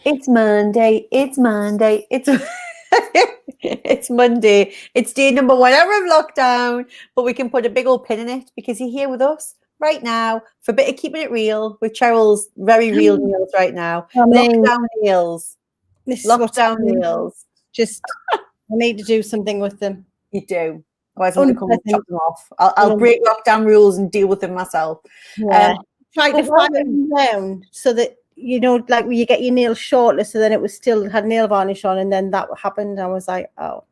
It's Monday. It's Monday. It's it's Monday. It's day number whatever of lockdown, but we can put a big old pin in it because you're here with us right now for a bit of keeping it real with Cheryl's very real meals right now. I mean, Lockdown meals. this is what's Lockdown happening. meals. Just, I need to do something with them. You do. Otherwise, I'm going to come and Unpleasant. chop them off. I'll break lockdown rules and deal with them myself. Yeah. Try to but fire them down so that, you know, like when you get your nails shorter, so then it was still had nail varnish on, and then that happened. I was like, oh,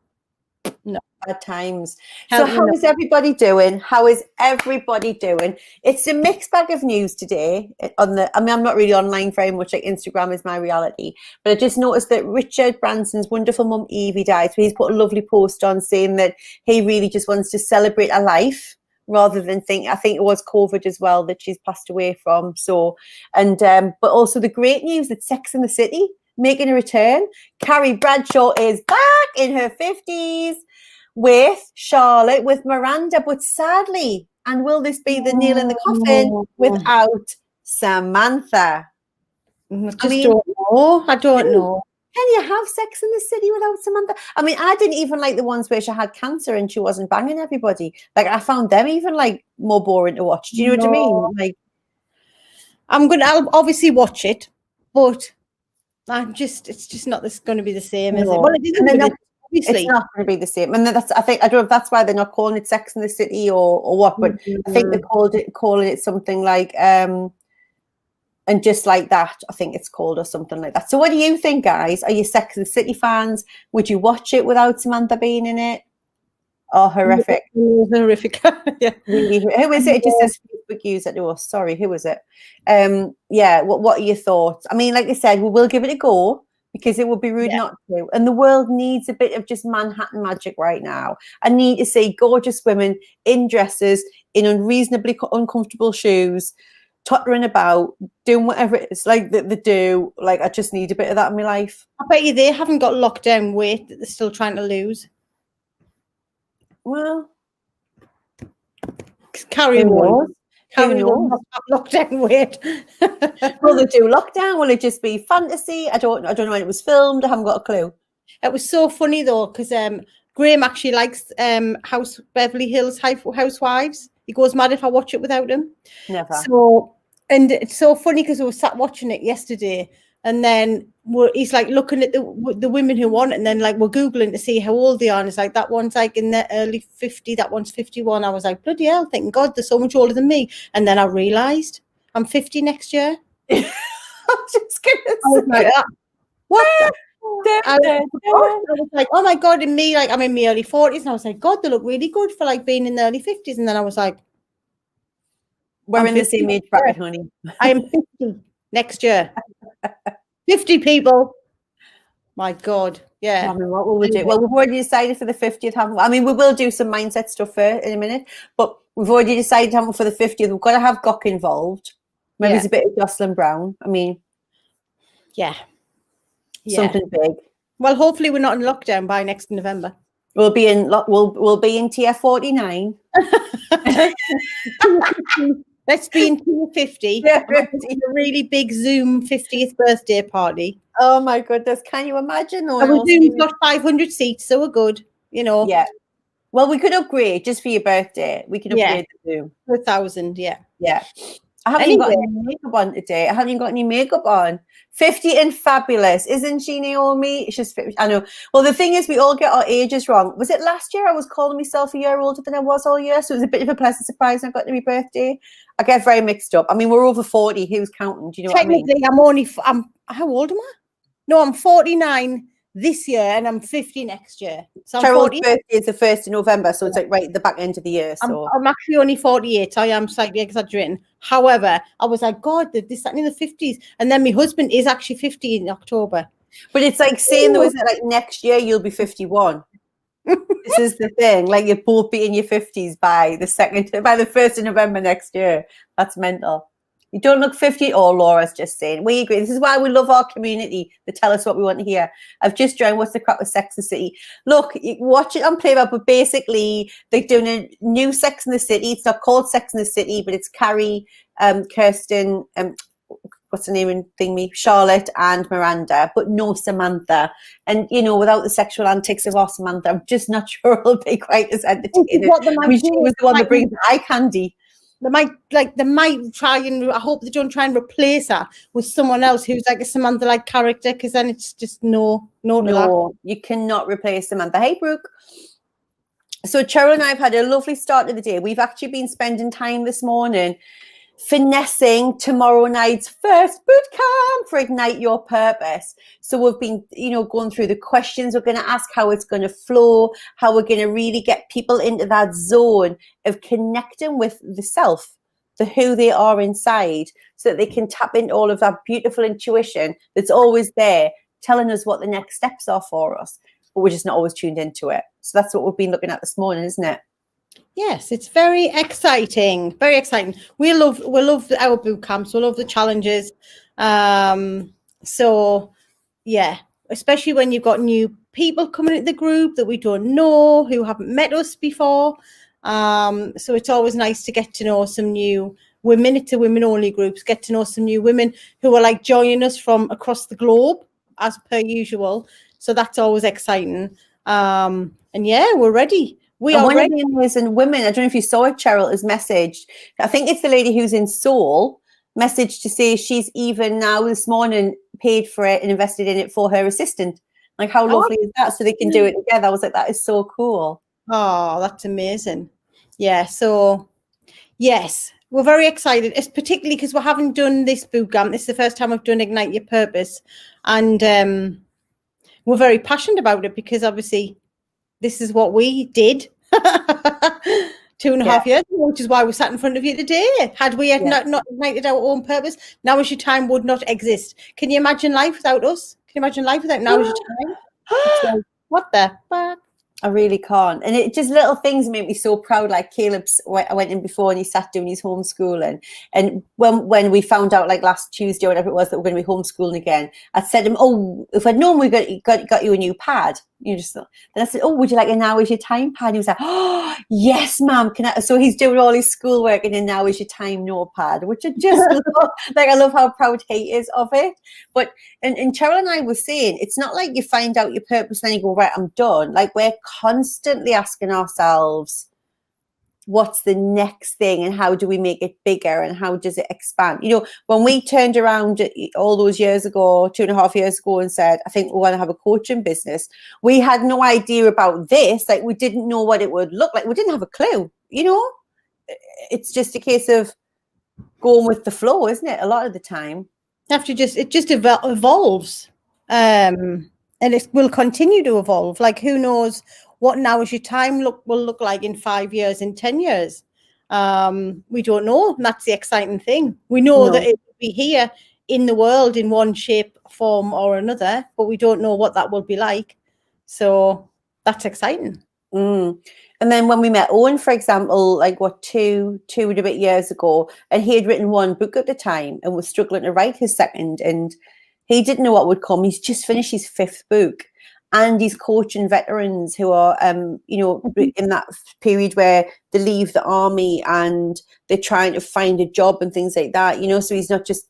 no. Bad times. Help So me how now. is everybody doing? How is everybody doing? It's a mixed bag of news today. I'm not really online very much. Like Instagram is my reality, but I just noticed that Richard Branson's wonderful mum Evie died. So he's put a lovely post on saying that he really just wants to celebrate a life rather than think. I think it was COVID as well that she's passed away from. So, and but also the great news that Sex and the City making a return. Carrie Bradshaw is back in her 50s. With Charlotte, with Miranda, but sadly, and will this be the nail in the coffin without Samantha? I don't know. I don't know. Can you have Sex in the City without Samantha? I mean, I didn't even like the ones where she had cancer and she wasn't banging everybody. Like, I found them even like more boring to watch. Do you know what I mean? Like, I'll obviously watch it, but it's just not going to be the same, is it? Well, it isn't. Obviously. It's not going to be the same, and I don't know if that's why they're not calling it Sex in the City or what, but I think they're calling it something like and just like that, I think it's called, or something like that. So, what do you think, guys? Are you Sex in the City fans? Would you watch it without Samantha being in it? Oh, horrific! Horrific. Yeah. Really, who is it? It just says Facebook user to us. Sorry, who is it? Yeah. What are your thoughts? I mean, like I said, we will give it a go, because it would be rude not to. And the world needs a bit of just Manhattan magic right now. I need to see gorgeous women in dresses, in unreasonably uncomfortable shoes, tottering about, doing whatever it is like that they do. Like, I just need a bit of that in my life. I bet you they haven't got lockdown weight that they're still trying to lose. Well, Carrie knows. Carrie knows. Lockdown weight. Will they do lockdown? Will it just be fantasy? I don't know when it was filmed. I haven't got a clue. It was so funny though, because Graham actually likes Beverly Hills Housewives. He goes mad if I watch it without him. Never. So, and it's so funny because we sat watching it yesterday, and then he's like looking at the women who want it, and then like we're Googling to see how old they are, and it's like that one's like in the early 50, that one's 51. I was like, bloody hell, thank God they're so much older than me. And then I realised I'm 50 next year. I'm just gonna say like, what I was like, oh my God, and me, like I'm in my early 40s, and I was like, God, they look really good for like being in the early 50s. And then I was like, we're in the same age bracket, honey. I am 50 next year. 50 people. My God. Yeah. I mean, what will we do? Well, we've already decided for the 50th, haven't we? I mean, we will do some mindset stuff in a minute, but we've already decided, haven't we, for the 50th, we've got to have Gok involved. Maybe it's a bit of Jocelyn Brown. I mean, something big. Well, hopefully we're not in lockdown by next November. We'll be in tier 49. Let's be in tier 50. Yeah, a really big Zoom 50th birthday party. Oh my goodness! Can you imagine? Our Zoom's got 500 seats, so we're good. You know. Yeah. Well, we could upgrade just for your birthday. We can upgrade the Zoom. 1,000. Yeah. Yeah. I haven't even got any makeup on today. I haven't even got any makeup on. 50 and fabulous. Isn't she, Naomi? It's just, I know. Well, the thing is, we all get our ages wrong. Was it last year I was calling myself a year older than I was all year? So it was a bit of a pleasant surprise when I got to my birthday. I get very mixed up. I mean, we're over 40. Who's counting? Do you know what I mean? Technically, how old am I? No, I'm 49 this year and I'm 50 next year. So Cheryl's birthday is the 1st of November, so it's like right at the back end of the year. So I'm actually only 48. I am slightly exaggerating. However, I was like, God, this starting in the 50s. And then my husband is actually 50 in October. But it's like saying, though, isn't it, like next year you'll be 51. This is the thing. Like, you'll both be in your 50s by the 1st of November next year. That's mental. You don't look 50. Oh, Laura's just saying. We agree. This is why we love our community. They tell us what we want to hear. I've just joined What's the Crap with Sex and the City. Look, watch it on Playback, but basically they're doing a new Sex and the City. It's not called Sex and the City, but it's Carrie, Kirsten, what's her name in thingy, Charlotte and Miranda, but no Samantha. And you know, without the sexual antics of our Samantha, I'm just not sure it'll be quite as entertaining. What they I might mean, she do was is the one that brings the eye candy. they might try and I hope they don't try and replace her with someone else who's like a Samantha like character, because then it's just no to that. No, you cannot replace Samantha. Hey, Brooke. So Cheryl and I have had a lovely start of the day. We've actually been spending time this morning finessing tomorrow night's first boot camp for Ignite Your Purpose. So we've been, you know, going through the questions we're going to ask, how it's going to flow, how we're going to really get people into that zone of connecting with the self, the who they are inside, so that they can tap into all of that beautiful intuition that's always there, telling us what the next steps are for us, but we're just not always tuned into it. So that's what we've been looking at this morning, isn't it? Yes, it's very exciting. Very exciting. We love our boot camps. We love the challenges. So yeah, especially when you've got new people coming into the group that we don't know, who haven't met us before. So it's always nice to get to know some new women. It's a women only groups. Get to know some new women who are like joining us from across the globe as per usual. So that's always exciting. And yeah, we're ready. We are one ready. of the amazing women, I don't know if you saw it, Cheryl, has messaged. I think it's the lady who's in Seoul, messaged to say she's even now this morning paid for it and invested in it for her assistant. Like, how lovely is that? So they can do it together. I was like, that is so cool. Oh, that's amazing. Yeah. So yes, we're very excited. It's particularly because we haven't done this boot camp. This is the first time I've done Ignite Your Purpose, and we're very passionate about it because obviously this is what we did 2.5 years ago, which is why we sat in front of you today. Had we had not ignited our own purpose, Now Is Your Time would not exist. Can you imagine life without us? Can you imagine life without Now Is Your Time? It's like, what the fuck? I really can't. And it just little things make me so proud. Like I went in before and he sat doing his homeschooling. And when we found out like last Tuesday or whatever it was that we're going to be homeschooling again, I said to him, oh, if I'd known we got you a new pad, you just thought. Then I said, oh, would you like a Now Is Your Time pad? He was like, oh, yes, ma'am. So he's doing all his schoolwork in a Now Is Your Time notepad, which I just love. Like, I love how proud he is of it. But and Cheryl and I were saying, it's not like you find out your purpose and then you go, right, I'm done. Like, we're constantly asking ourselves, what's the next thing and how do we make it bigger and how does it expand? You know, when we turned around all those years ago, 2.5 years ago, and said, I think we want to have a coaching business, we had no idea about this. Like, we didn't know what it would look like. We didn't have a clue, you know? It's just a case of going with the flow, isn't it? A lot of the time. It just evolves. And it will continue to evolve. Like, who knows what Now Is Your Time will look like in 5 years, in 10 years. We don't know. And that's the exciting thing. We know that it will be here in the world in one shape, form or another, but we don't know what that will be like. So that's exciting. And then when we met Owen, for example, like two and a bit years ago, and he had written one book at the time and was struggling to write his second, and he didn't know what would come. He's just finished his 5th book. And he's coaching veterans who are, you know, in that period where they leave the army and they're trying to find a job and things like that, you know. So he's not just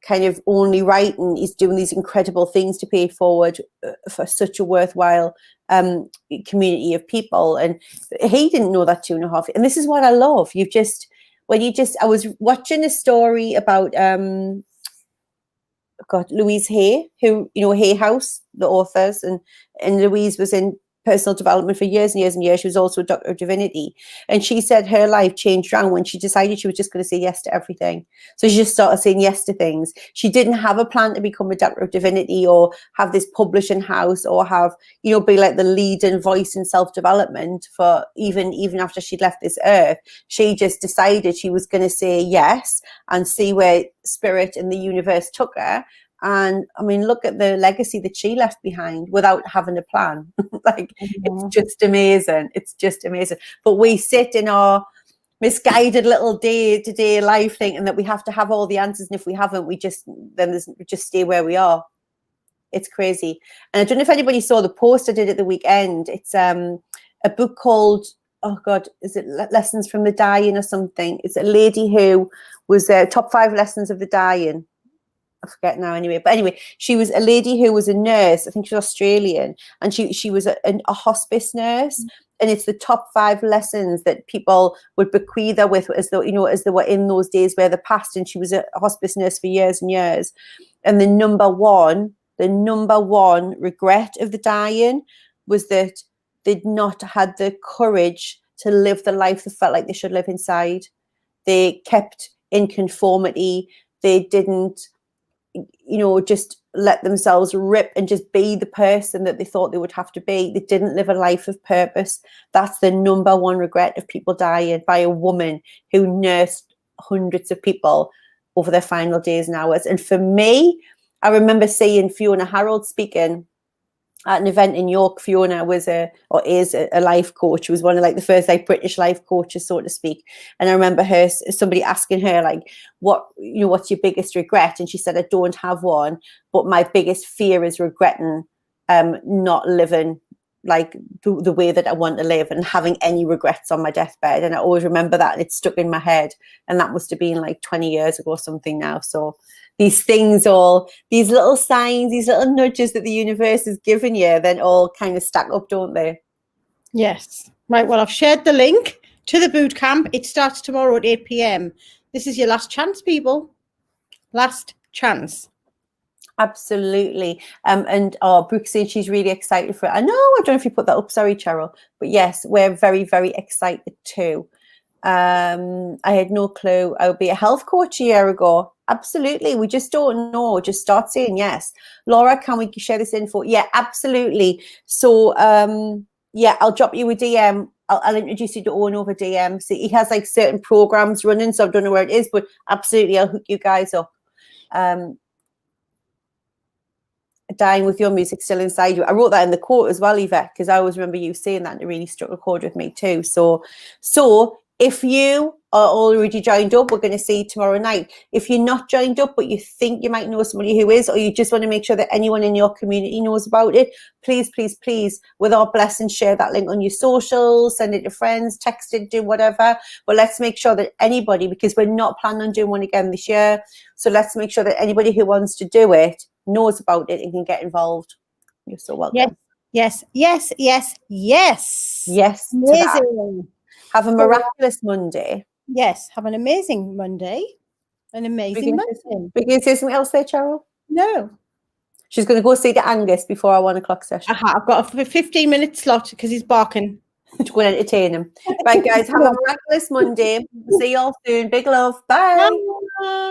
kind of only writing, he's doing these incredible things to pay it forward for such a worthwhile community of people. And he didn't know that 2.5. And this is what I love. I was watching a story about, Louise Hay, who, you know, Hay House, the authors, and Louise was in personal development for years and years and years. She was also a doctor of divinity. And she said her life changed around when she decided she was just going to say yes to everything. So she just started saying yes to things. She didn't have a plan to become a doctor of divinity or have this publishing house or have, you know, be like the leading voice in self-development for even after she'd left this earth. She just decided she was going to say yes and see where spirit and the universe took her. And I mean, look at the legacy that she left behind without having a plan. Like, it's just amazing. It's just amazing. But we sit in our misguided little day-to-day life thinking that we have to have all the answers. And if we haven't, we just stay where we are. It's crazy. And I don't know if anybody saw the post I did at the weekend. It's a book called, oh God, is it Lessons from the Dying or something? It's a lady who was top 5 lessons of the dying. I forget now anyway. But anyway, she was a lady who was a nurse. I think she was Australian, and she was a hospice nurse. And it's the top 5 lessons that people would bequeath her with, as though, as they were in those days where the past. And she was a hospice nurse for years and years. And the number one regret of the dying was that they'd not had the courage to live the life they felt like they should live inside. They kept in conformity. They didn't, just let themselves rip and just be the person that they thought they would have to be. They didn't live a life of purpose. That's the number one regret of people dying, by a woman who nursed hundreds of people over their final days and hours. And for me, I remember seeing Fiona Harold speaking at an event in York. Fiona is a life coach. She was one of the first British life coaches, so to speak. And I remember somebody asking her what's your biggest regret? And she said, I don't have one, but my biggest fear is regretting not living the way that I want to live, and having any regrets on my deathbed. And I always remember that, and it stuck in my head. And that must have been 20 years ago or something now. So these things, these little signs, these little nudges that the universe has given you, then all kind of stack up, don't they? Yes. Right. Well, I've shared the link to the boot camp. It starts tomorrow at 8 p.m. This is your last chance, people. Last chance. Absolutely. And Brooke said she's really excited for it. I don't know if you put that up. Sorry, Cheryl. But yes, we're very, very excited too. I had no clue I would be a health coach a year ago. Absolutely. We just don't know. Just start saying yes. Laura, can we share this info? Yeah, absolutely. So, I'll drop you a DM. I'll introduce you to Owen over DM. So he has certain programs running, so I don't know where it is, but absolutely, I'll hook you guys up. Dying with your music still inside you. I wrote that in the quote as well, Yvette, because I always remember you saying that, and it really struck a chord with me too. So if you are already joined up, we're going to see you tomorrow night. If you're not joined up, but you think you might know somebody who is, or you just want to make sure that anyone in your community knows about it, please, please, please, with our blessing, share that link on your socials, send it to friends, text it, do whatever. But let's make sure that anybody, because we're not planning on doing one again this year, so let's make sure that anybody who wants to do it knows about it and can get involved. You're so welcome. Yes. Yes Amazing. to that. Have a miraculous Monday. Yes, have an amazing Monday. An amazing Monday. We can say something else there, Cheryl? No. She's going to go see the Angus before our 1 o'clock session. I've got a 15-minute slot because he's barking. To go and entertain him. Right, guys, have a miraculous Monday. See you all soon. Big love. Bye. Bye.